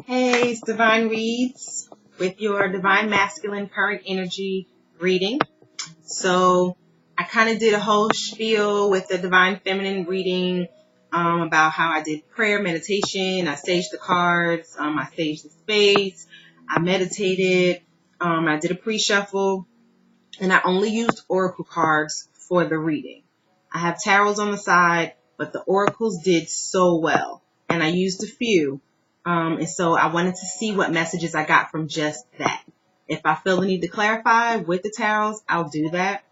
Hey, it's Divine Readz with your Divine Masculine current energy reading. So I kind of did a whole spiel with the Divine Feminine reading about how I did prayer, meditation, I staged the cards, I staged the space, I meditated, I did a pre-shuffle, and I only used oracle cards for the reading. I have tarots on the side, but the oracles did so well, and I used a few. And so I wanted to see what messages I got from just that. If I feel the need to clarify with the tarots, I'll do that.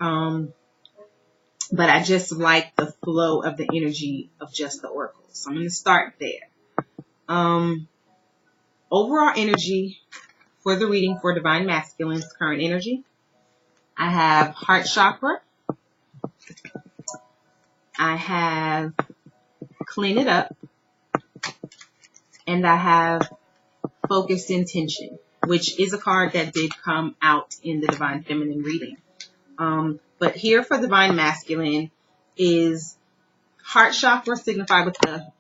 But I just like the flow of the energy of just the oracles. So I'm going to start there. Overall energy for the reading for Divine Masculine's current energy. I have heart chakra. I have clean it up. And I have focused intention, which is a card that did come out in the Divine Feminine reading. But here for Divine Masculine is heart chakra signified with the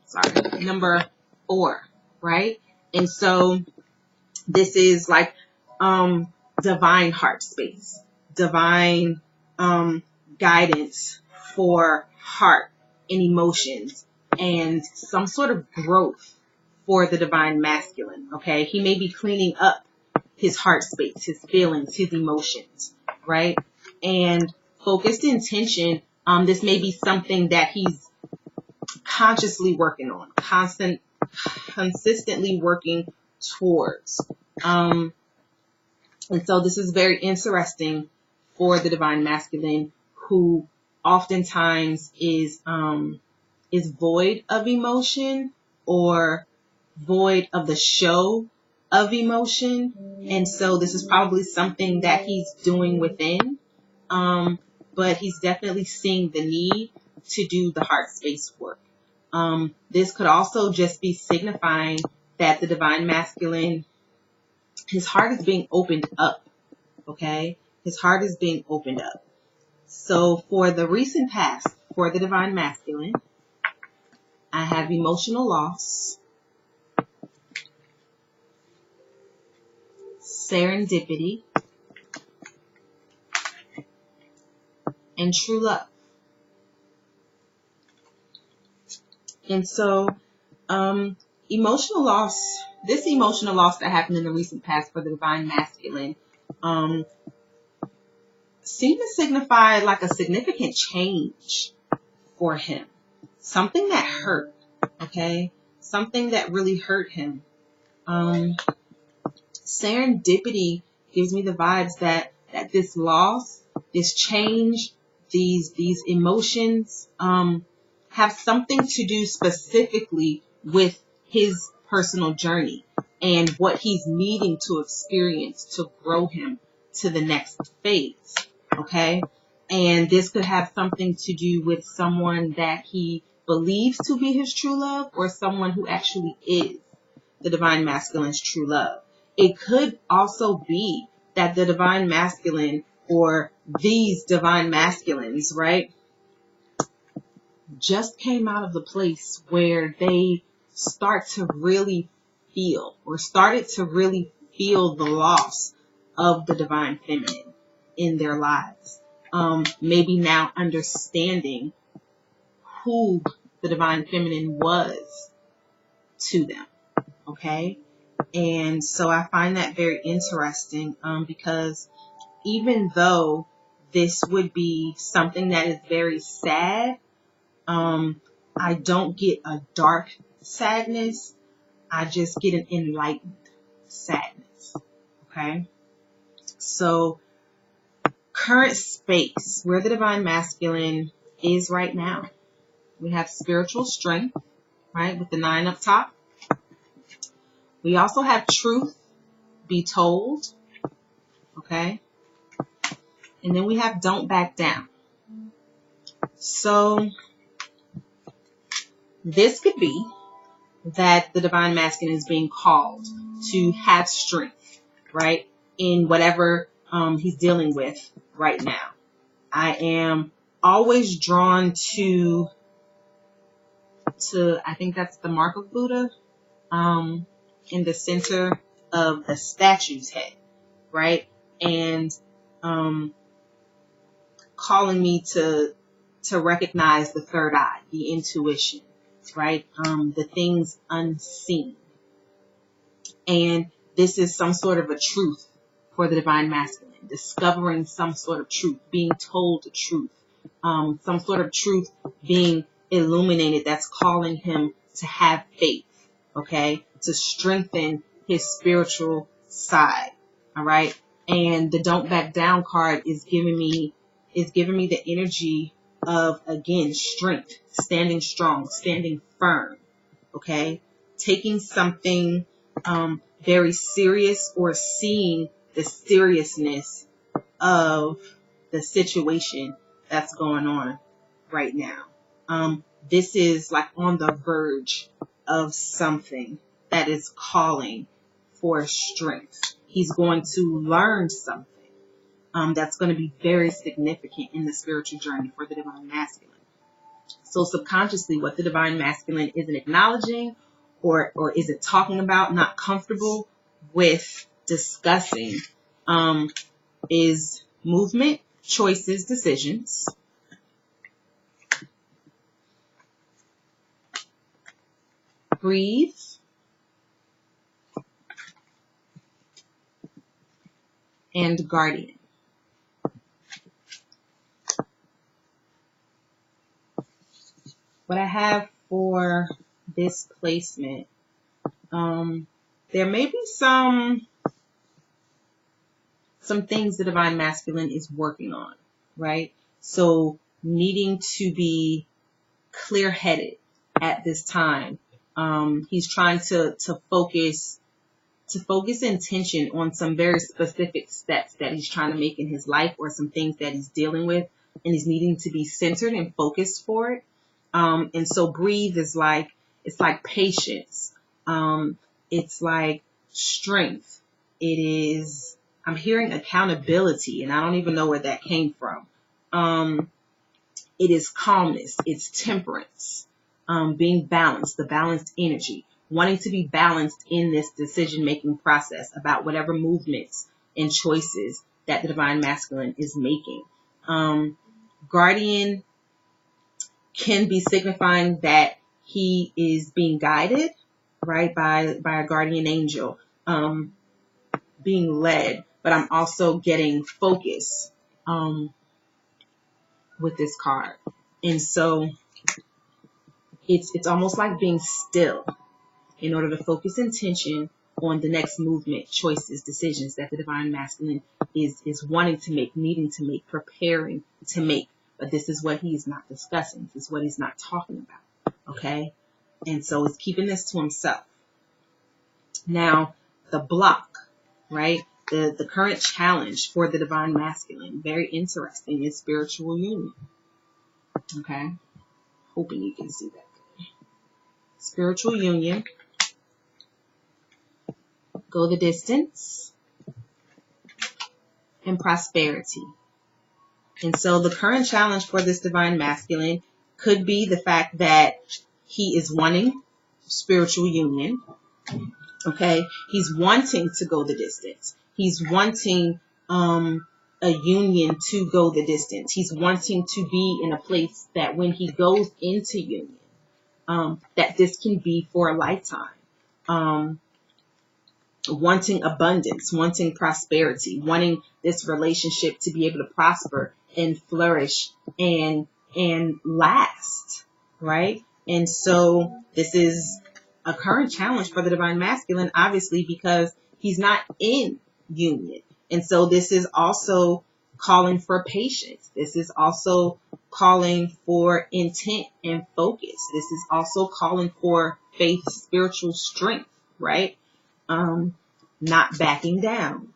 number 4, right? And so this is like divine heart space, divine guidance for heart and emotions and some sort of growth for the Divine Masculine, okay? He may be cleaning up his heart space, his feelings, his emotions, right? And focused intention, this may be something that he's consciously working on, consistently working towards. And so this is very interesting for the Divine Masculine, who oftentimes is void of emotion or void of the show of emotion. And so this is probably something that he's doing within. But he's definitely seeing the need to do the heart space work. This could also just be signifying that the Divine Masculine, his heart is being opened up, okay? His heart is being opened up. So for the recent past, for the Divine Masculine, I have emotional loss, serendipity, and true love. And so emotional loss, this emotional loss that happened in the recent past for the Divine Masculine seemed to signify like a significant change for him. Something that hurt, okay? Something that really hurt him. Serendipity gives me the vibes that this loss, this change, these emotions have something to do specifically with his personal journey and what he's needing to experience to grow him to the next phase, okay? And this could have something to do with someone that he believes to be his true love or someone who actually is the Divine Masculine's true love. It could also be that the Divine Masculine or these Divine Masculines, right, just came out of the place where they start to really feel or started to really feel the loss of the Divine Feminine in their lives. Maybe now understanding who the Divine Feminine was to them, okay? And so I find that very interesting because even though this would be something that is very sad, I don't get a dark sadness. I just get an enlightened sadness, okay? So current space, where the Divine Masculine is right now. We have spiritual strength, right, with the 9 up top. We also have truth be told, okay? And then we have don't back down. So this could be that the Divine Masculine is being called to have strength, right, in whatever he's dealing with right now. I am always drawn to I think that's the mark of Buddha. in the center of the statue's head, right? And calling me to recognize the third eye, the intuition, right? The things unseen. And this is some sort of a truth for the divine masculine, discovering some sort of truth, being told the truth, some sort of truth being illuminated that's calling him to have faith, okay, to strengthen his spiritual side, all right? And the don't back down card is giving me the energy of, again, strength, standing strong, standing firm, okay, taking something very serious, or seeing the seriousness of the situation that's going on right now. This is like on the verge of something that is calling for strength. He's going to learn something that's going to be very significant in the spiritual journey for the divine masculine. So subconsciously, what the divine masculine isn't acknowledging or isn't talking about, not comfortable with discussing, is movement, choices, decisions. Breathe. And guardian. What I have for this placement, there may be some things the divine masculine is working on, right? So needing to be clear-headed at this time. He's trying to focus intention on some very specific steps that he's trying to make in his life, or some things that he's dealing with, and he's needing to be centered and focused for it. And so breathe is like, it's like patience. It's like strength. It is, I'm hearing accountability, and I don't even know where that came from. It is calmness. It's temperance. Being balanced, the balanced energy, wanting to be balanced in this decision-making process about whatever movements and choices that the divine masculine is making. Guardian can be signifying that he is being guided, right, by a guardian angel, being led, but I'm also getting focus with this card. And so it's almost like being still in order to focus intention on the next movement, choices, decisions that the divine masculine is wanting to make, needing to make, preparing to make. But this is what he's not discussing. This is what he's not talking about. Okay? And so it's keeping this to himself. Now, the block, right? The current challenge for the divine masculine, very interesting, is spiritual union. Okay? Hoping you can see that. Spiritual union. Go the distance. And prosperity. And so the current challenge for this divine masculine could be the fact that he is wanting spiritual union. Okay? He's wanting to go the distance. He's wanting a union to go the distance. He's wanting to be in a place that when he goes into union, that this can be for a lifetime. Wanting abundance, wanting prosperity, wanting this relationship to be able to prosper and flourish and last, right? And so this is a current challenge for the divine masculine, obviously, because he's not in union. And so this is also calling for patience. This is also calling for intent and focus. This is also calling for faith, spiritual strength, right? Not backing down,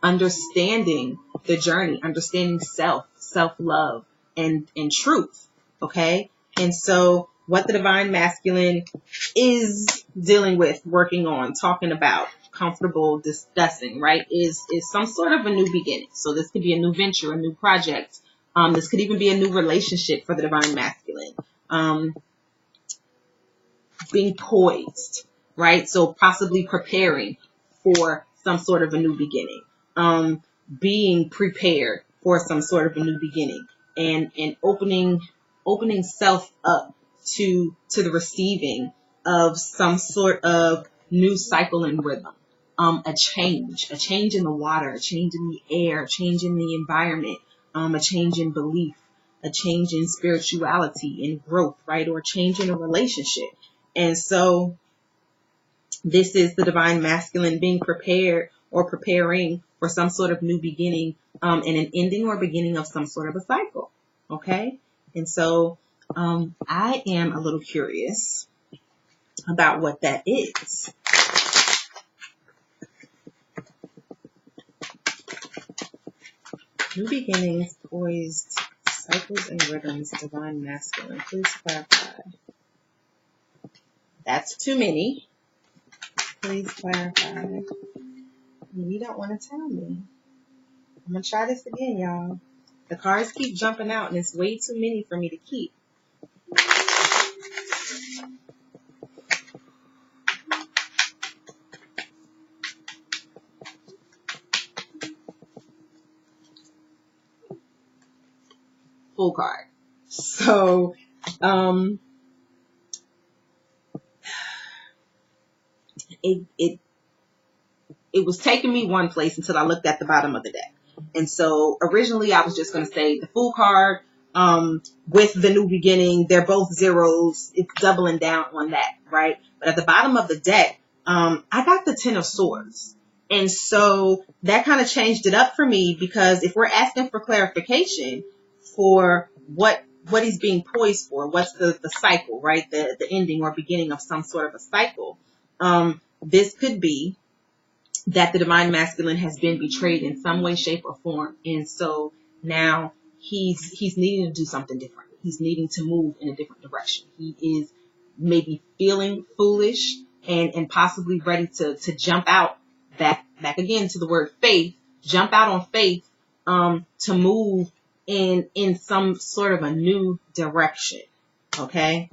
understanding the journey, understanding self-love, and truth. Okay. And so what the divine masculine is dealing with, working on, talking about, comfortable discussing, right, is some sort of a new beginning. So this could be a new venture, a new project. This could even be a new relationship for the divine masculine. Being poised, right? So possibly preparing for some sort of a new beginning, being prepared for some sort of a new beginning, and opening self up to the receiving of some sort of new cycle and rhythm. A change in the water, a change in the air, a change in the environment, a change in belief, a change in spirituality and growth, right? Or a change in a relationship. And so this is the divine masculine being prepared or preparing for some sort of new beginning, and an ending or beginning of some sort of a cycle. Okay. And so I am a little curious about what that is. New beginnings, poised, cycles and rhythms, divine masculine. Please clarify. That's too many. Please clarify. You don't want to tell me. I'm going to try this again, y'all. The cards keep jumping out, and it's way too many for me to keep. Full card. So, it was taking me one place until I looked at the bottom of the deck. And so originally I was just going to say the Fool card with the new beginning. They're both zeros. It's doubling down on that, right? But at the bottom of the deck, I got the Ten of Swords. And so that kind of changed it up for me, because if we're asking for clarification for what he's being poised for, what's the cycle, right? The ending or beginning of some sort of a cycle. This could be that the divine masculine has been betrayed in some way, shape, or form. And so now he's needing to do something different. He's needing to move in a different direction. He is maybe feeling foolish and possibly ready to jump out, back again to the word faith, jump out on faith, to move in some sort of a new direction. Okay.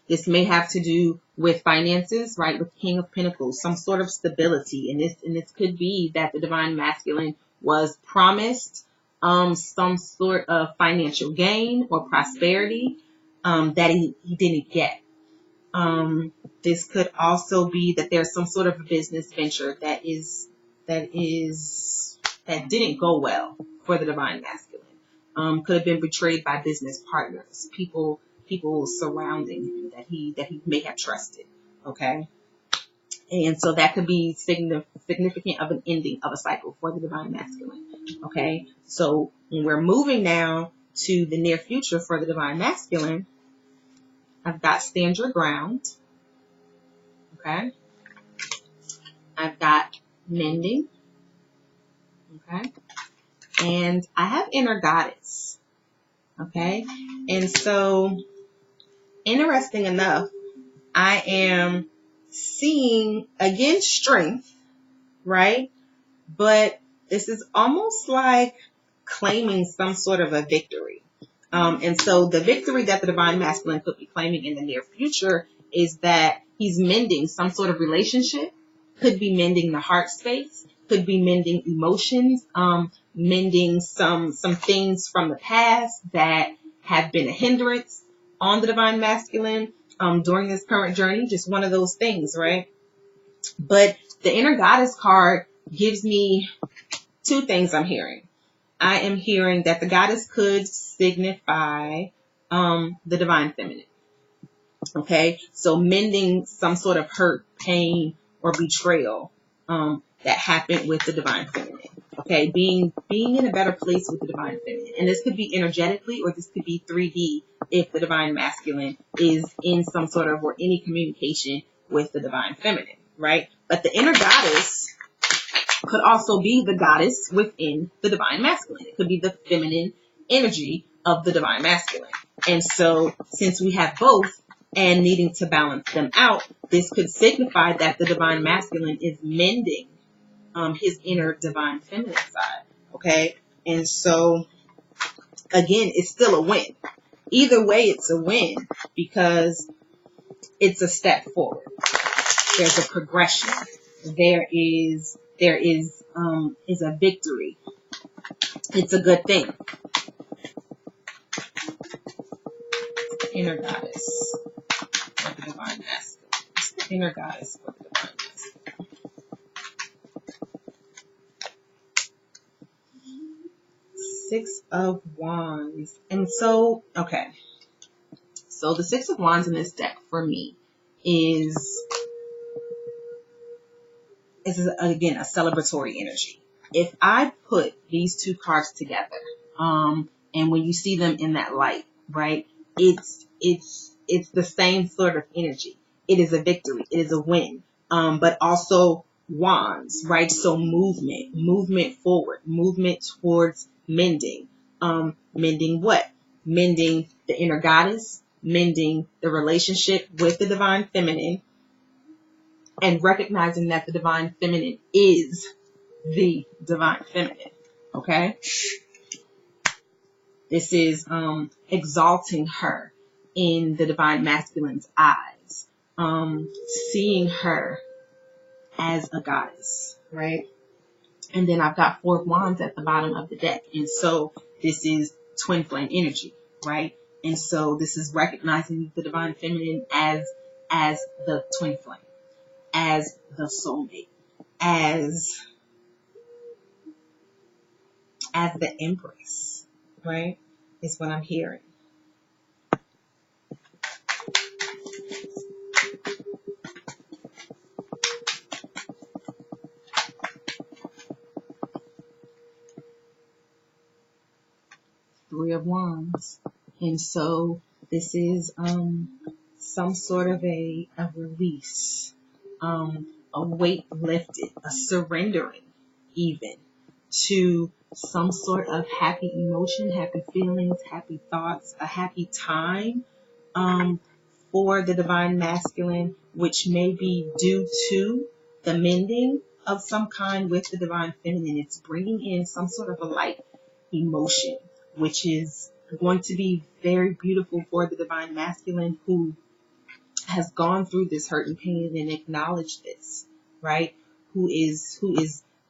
This may have to do with finances, right? With King of Pentacles, some sort of stability. And this could be that the divine masculine was promised some sort of financial gain or prosperity that he didn't get. This could also be that there's some sort of a business venture that didn't go well for the divine masculine. Could have been betrayed by business partners, people surrounding him that he may have trusted. Okay. And so that could be significant of an ending of a cycle for the divine masculine. Okay. So when we're moving now to the near future for the divine masculine, I've got stand your ground. Okay. I've got mending. Okay. And I have inner goddess. Okay. And so, interesting enough, I am seeing, again, strength, right? But this is almost like claiming some sort of a victory. And so the victory that the divine masculine could be claiming in the near future is that he's mending some sort of relationship, could be mending the heart space, could be mending emotions, mending some things from the past that have been a hindrance on the divine masculine during this current journey. Just one of those things, right? But the inner goddess card gives me two things I'm hearing. I am hearing that the goddess could signify the divine feminine. Okay, so mending some sort of hurt, pain, or betrayal that happened with the divine feminine. Okay, being in a better place with the divine feminine. And this could be energetically, or this could be 3D if the divine masculine is in some sort of or any communication with the divine feminine, right? But the inner goddess could also be the goddess within the divine masculine. It could be the feminine energy of the divine masculine. And so since we have both and needing to balance them out, this could signify that the divine masculine is mending his inner divine feminine side. Okay. And so again, it's still a win. Either way, it's a win, because it's a step forward. There's a progression. There is a victory. It's a good thing. Inner goddess for the divine masculine. It's the inner goddess for the divine masculine. Six of Wands. And so, okay. So the Six of Wands in this deck for me is again a celebratory energy. If I put these two cards together, and when you see them in that light, right, it's the same sort of energy. It is a victory. It is a win. But also wands, right? So movement forward, movement towards mending. Mending what? Mending the inner goddess, mending the relationship with the divine feminine, and recognizing that the divine feminine is the divine feminine. Okay? This is exalting her in the divine masculine's eyes. Seeing her as a goddess, right? And then I've got Four of Wands at the bottom of the deck. And so this is twin flame energy, right? And so this is recognizing the divine feminine as the twin flame, as the soulmate, as the empress, right? Is what I'm hearing. Three of Wands. And so this is some sort of a release, a weight lifted, a surrendering even to some sort of happy emotion, happy feelings, happy thoughts, a happy time for the divine masculine, which may be due to the mending of some kind with the divine feminine. It's bringing in some sort of a light emotion, which is going to be very beautiful for the divine masculine who has gone through this hurt and pain and acknowledged this, right? Who is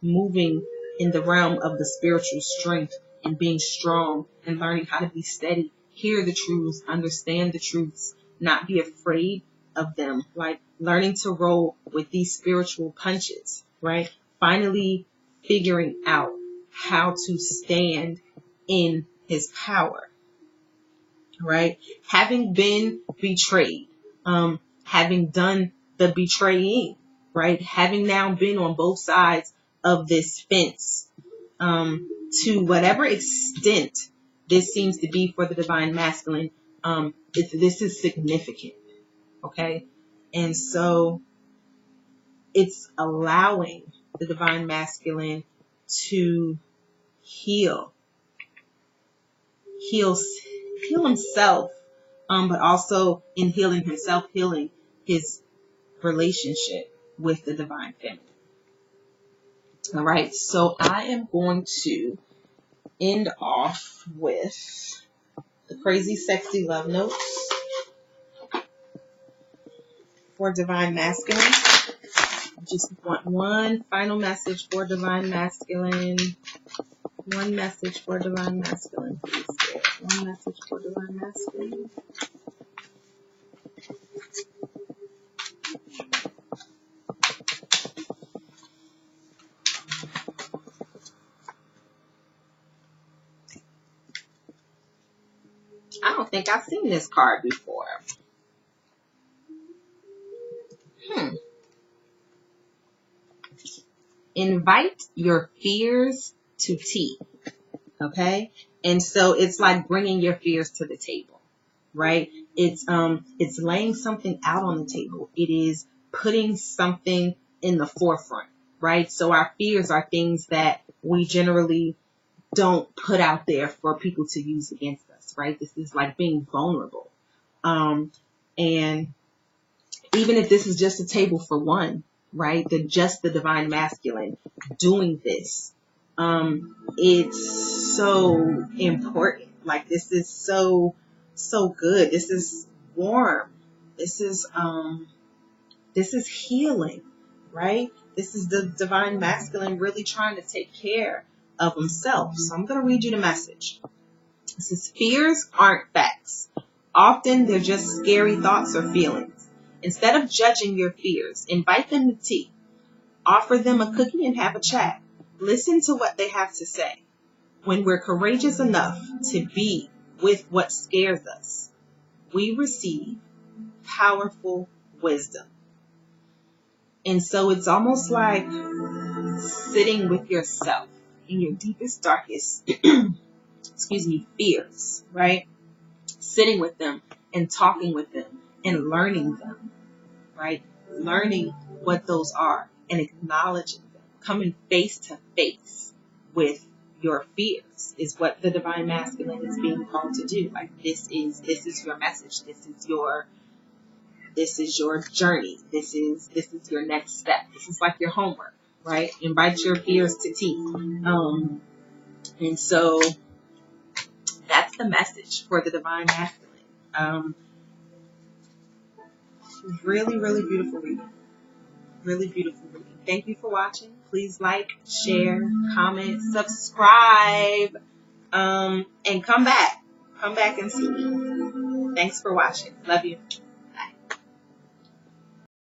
moving in the realm of the spiritual strength and being strong and learning how to be steady, hear the truths, understand the truths, not be afraid of them, like learning to roll with these spiritual punches, right? Finally figuring out how to stand in his power, right? Having been betrayed, having done the betraying, right? Having now been on both sides of this fence, to whatever extent this seems to be for the divine masculine, this is significant, okay? And so it's allowing the divine masculine to heal himself, but also in healing himself, healing his relationship with the divine feminine. All right, so I am going to end off with the crazy, sexy love notes for divine masculine. I just want one final message for divine masculine. One message for divine masculine, please. One message for divine masculine. I don't think I've seen this card before. Invite your fears to tea. Okay? And so it's like bringing your fears to the table, right? It's laying something out on the table. It is putting something in the forefront, right? So our fears are things that we generally don't put out there for people to use against us, right? This is like being vulnerable. And even if this is just a table for one, right? Just the divine masculine doing this. It's so important. Like this is so good. This is warm. This is healing, right? This is the divine masculine really trying to take care of himself. So I'm going to read you the message. It says, fears aren't facts. Often they're just scary thoughts or feelings. Instead of judging your fears, invite them to tea. Offer them a cookie and have a chat. Listen to what they have to say. When we're courageous enough to be with what scares us, we receive powerful wisdom. And so it's almost like sitting with yourself in your deepest, darkest, fears, right? Sitting with them and talking with them and learning them, right? Learning what those are and acknowledging them. Coming face to face with your fears is what the divine masculine is being called to do. Like this is your message. This is your journey. This is your next step. This is like your homework, right? Invite your fears to tea. And so that's the message for the divine masculine. Really, really beautiful reading. Really beautiful reading. Thank you for watching. Please like, share, comment, subscribe, and come back. Come back and see me. Thanks for watching. Love you.